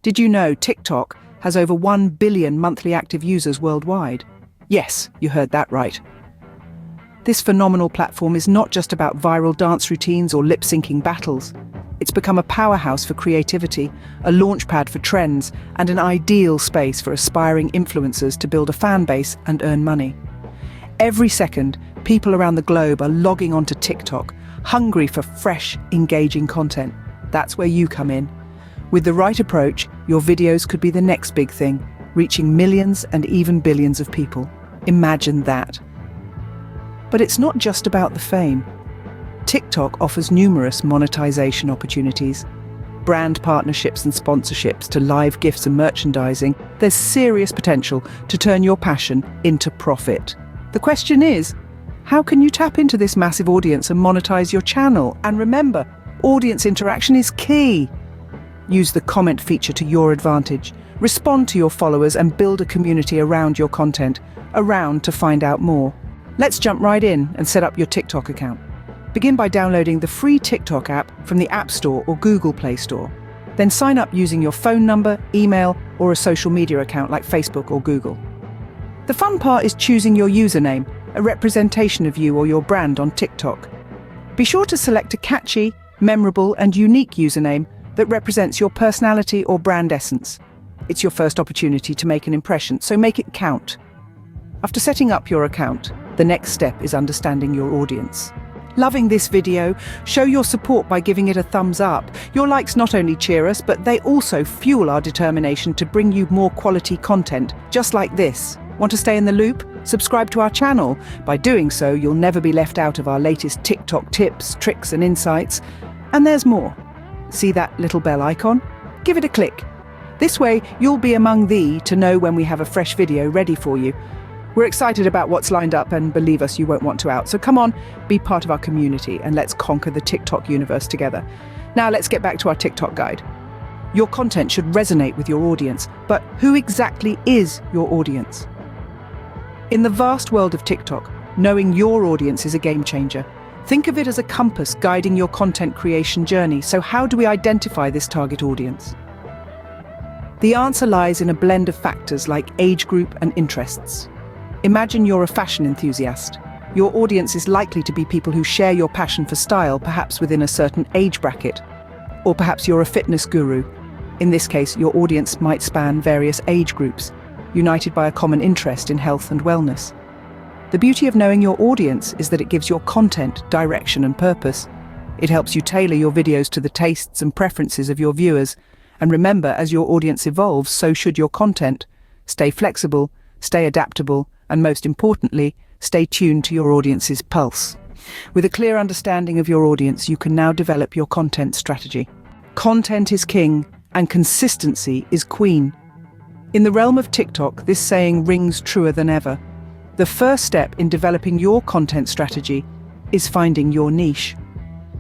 Did you know TikTok has over 1 billion monthly active users worldwide? Yes, you heard that right. This phenomenal platform is not just about viral dance routines or lip-syncing battles. It's become a powerhouse for creativity, a launchpad for trends, and an ideal space for aspiring influencers to build a fan base and earn money. Every second, people around the globe are logging onto TikTok, hungry for fresh, engaging content. That's where you come in. With the right approach, your videos could be the next big thing, reaching millions and even billions of people. Imagine that. But it's not just about the fame. TikTok offers numerous monetization opportunities. Brand partnerships and sponsorships to live gifts and merchandising. There's serious potential to turn your passion into profit. The question is, how can you tap into this massive audience and monetize your channel? And remember, audience interaction is key. Use the comment feature to your advantage. Respond to your followers and build a community around your content. Around to find out more. Let's jump right in and set up your TikTok account. Begin by downloading the free TikTok app from the App Store or Google Play Store. Then sign up using your phone number, email, or a social media account like Facebook or Google. The fun part is choosing your username, a representation of you or your brand on TikTok. Be sure to select a catchy, memorable, and unique username that represents your personality or brand essence. It's your first opportunity to make an impression, so make it count. After setting up your account, the next step is understanding your audience. Loving this video? Show your support by giving it a thumbs up. Your likes not only cheer us, but they also fuel our determination to bring you more quality content, just like this. Want to stay in the loop? Subscribe to our channel. By doing so, you'll never be left out of our latest TikTok tips, tricks, and insights. And there's more. See that little bell icon? Give it a click. This way, you'll be among to know when we have a fresh video ready for you. We're excited about what's lined up, and believe us, you won't want to out. So come on, be part of our community and let's conquer the TikTok universe together. Now let's get back to our TikTok guide. Your content should resonate with your audience, but who exactly is your audience? In the vast world of TikTok, knowing your audience is a game changer. Think of it as a compass guiding your content creation journey. So how do we identify this target audience? The answer lies in a blend of factors like age group and interests. Imagine you're a fashion enthusiast. Your audience is likely to be people who share your passion for style, perhaps within a certain age bracket. Or perhaps you're a fitness guru. In this case, your audience might span various age groups, united by a common interest in health and wellness. The beauty of knowing your audience is that it gives your content direction and purpose. It helps you tailor your videos to the tastes and preferences of your viewers. And remember, as your audience evolves, so should your content. Stay flexible, stay adaptable, and most importantly, stay tuned to your audience's pulse. With a clear understanding of your audience, you can now develop your content strategy. Content is king, and consistency is queen. In the realm of TikTok, this saying rings truer than ever. The first step in developing your content strategy is finding your niche.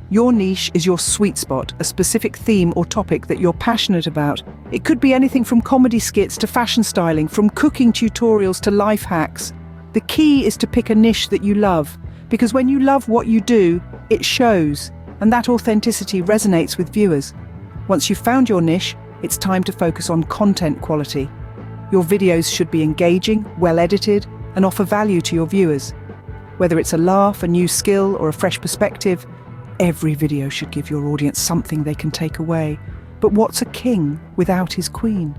Your niche is your sweet spot, a specific theme or topic that you're passionate about. It could be anything from comedy skits to fashion styling, from cooking tutorials to life hacks. The key is to pick a niche that you love, because when you love what you do, it shows, and that authenticity resonates with viewers. Once you've found your niche, it's time to focus on content quality. Your videos should be engaging, well-edited, and offer value to your viewers. Whether it's a laugh, a new skill, or a fresh perspective, every video should give your audience something they can take away. But what's a king without his queen?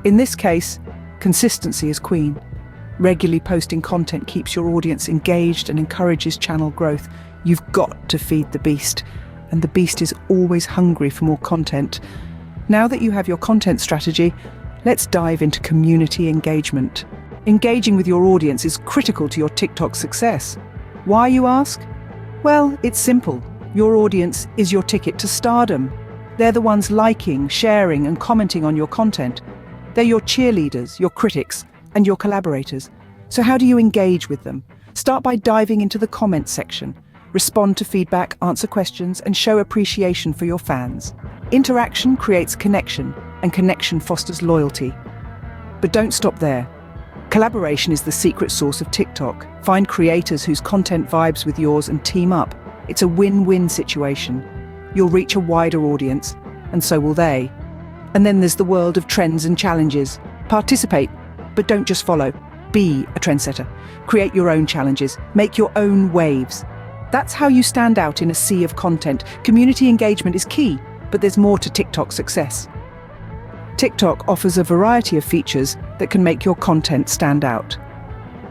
In this case, consistency is queen. Regularly posting content keeps your audience engaged and encourages channel growth. You've got to feed the beast, and the beast is always hungry for more content. Now that you have your content strategy, let's dive into community engagement. Engaging with your audience is critical to your TikTok success. Why, you ask? Well, it's simple. Your audience is your ticket to stardom. They're the ones liking, sharing, and commenting on your content. They're your cheerleaders, your critics, and your collaborators. So how do you engage with them? Start by diving into the comments section. Respond to feedback, answer questions, and show appreciation for your fans. Interaction creates connection, and connection fosters loyalty. But don't stop there. Collaboration is the secret sauce of TikTok. Find creators whose content vibes with yours and team up. It's a win-win situation. You'll reach a wider audience, and so will they. And then there's the world of trends and challenges. Participate, but don't just follow. Be a trendsetter. Create your own challenges. Make your own waves. That's how you stand out in a sea of content. Community engagement is key, but there's more to TikTok's success. TikTok offers a variety of features that can make your content stand out.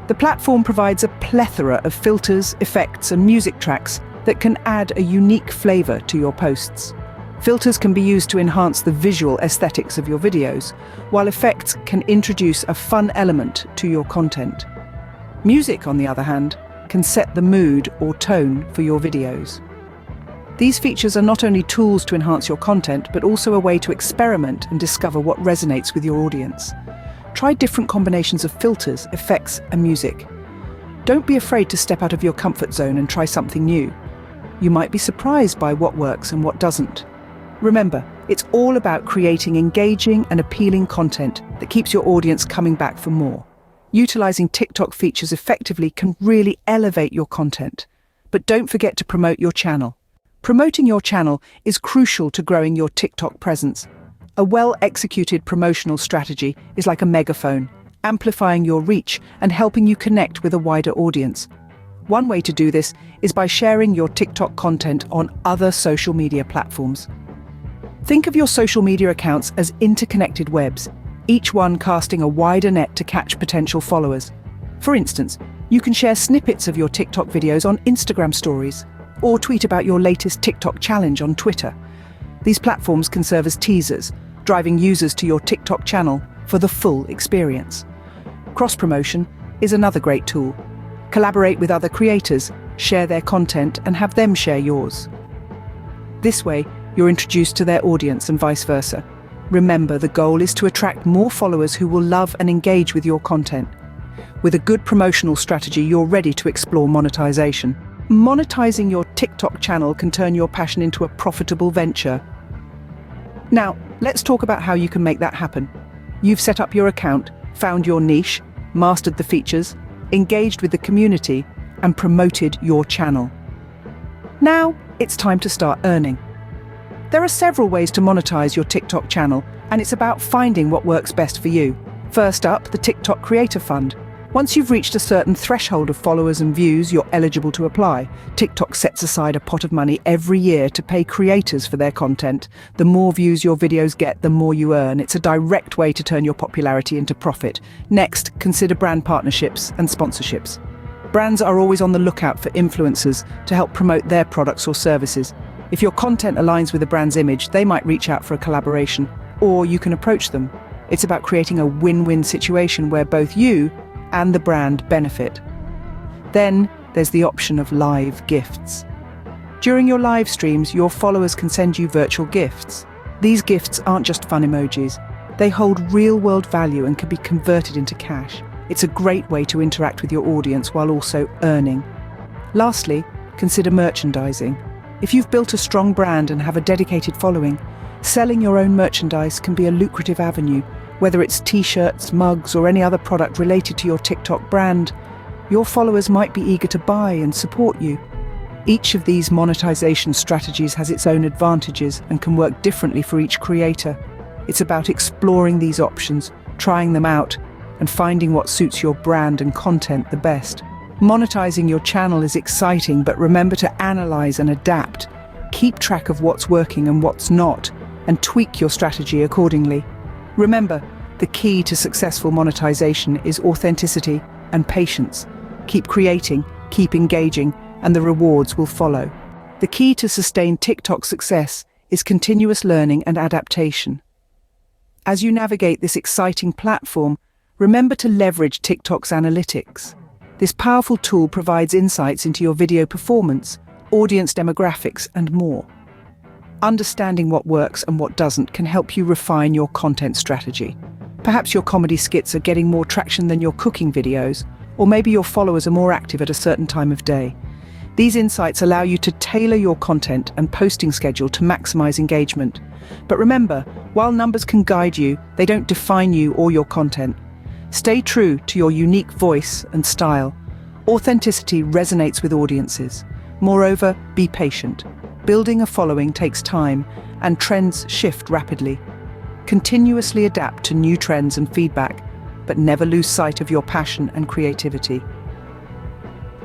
The platform provides a plethora of filters, effects, and music tracks that can add a unique flavor to your posts. Filters can be used to enhance the visual aesthetics of your videos, while effects can introduce a fun element to your content. Music, on the other hand, can set the mood or tone for your videos. These features are not only tools to enhance your content, but also a way to experiment and discover what resonates with your audience. Try different combinations of filters, effects, and music. Don't be afraid to step out of your comfort zone and try something new. You might be surprised by what works and what doesn't. Remember, it's all about creating engaging and appealing content that keeps your audience coming back for more. Utilizing TikTok features effectively can really elevate your content. But don't forget to promote your channel. Promoting your channel is crucial to growing your TikTok presence. A well-executed promotional strategy is like a megaphone, amplifying your reach and helping you connect with a wider audience. One way to do this is by sharing your TikTok content on other social media platforms. Think of your social media accounts as interconnected webs, each one casting a wider net to catch potential followers. For instance, you can share snippets of your TikTok videos on Instagram stories, or tweet about your latest TikTok challenge on Twitter. These platforms can serve as teasers, driving users to your TikTok channel for the full experience. Cross-promotion is another great tool. Collaborate with other creators, share their content, and have them share yours. This way, you're introduced to their audience and vice versa. Remember, the goal is to attract more followers who will love and engage with your content. With a good promotional strategy, you're ready to explore monetization. Monetizing your TikTok channel can turn your passion into a profitable venture. Now, let's talk about how you can make that happen. You've set up your account, found your niche, mastered the features, engaged with the community, and promoted your channel. Now, it's time to start earning. There are several ways to monetize your TikTok channel, and it's about finding what works best for you. First up, the TikTok Creator Fund. Once you've reached a certain threshold of followers and views, you're eligible to apply. TikTok sets aside a pot of money every year to pay creators for their content. The more views your videos get, the more you earn. It's a direct way to turn your popularity into profit. Next, consider brand partnerships and sponsorships. Brands are always on the lookout for influencers to help promote their products or services. If your content aligns with a brand's image, they might reach out for a collaboration, or you can approach them. It's about creating a win-win situation where both you and the brand benefit. Then there's the option of live gifts. During your live streams, your followers can send you virtual gifts. These gifts aren't just fun emojis. They hold real-world value and can be converted into cash. It's a great way to interact with your audience while also earning. Lastly, consider merchandising. If you've built a strong brand and have a dedicated following, selling your own merchandise can be a lucrative avenue. Whether it's t-shirts, mugs, or any other product related to your TikTok brand, your followers might be eager to buy and support you. Each of these monetization strategies has its own advantages and can work differently for each creator. It's about exploring these options, trying them out, and finding what suits your brand and content the best. Monetizing your channel is exciting, but remember to analyze and adapt. Keep track of what's working and what's not, and tweak your strategy accordingly. Remember, the key to successful monetization is authenticity and patience. Keep creating, keep engaging, and the rewards will follow. The key to sustained TikTok success is continuous learning and adaptation. As you navigate this exciting platform, remember to leverage TikTok's analytics. This powerful tool provides insights into your video performance, audience demographics, and more. Understanding what works and what doesn't can help you refine your content strategy. Perhaps your comedy skits are getting more traction than your cooking videos, or maybe your followers are more active at a certain time of day. These insights allow you to tailor your content and posting schedule to maximize engagement. But remember, while numbers can guide you, they don't define you or your content. Stay true to your unique voice and style. Authenticity resonates with audiences. Moreover, be patient. Building a following takes time, and trends shift rapidly. Continuously adapt to new trends and feedback, but never lose sight of your passion and creativity.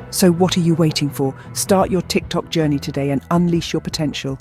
So what are you waiting for? Start your TikTok journey today and unleash your potential.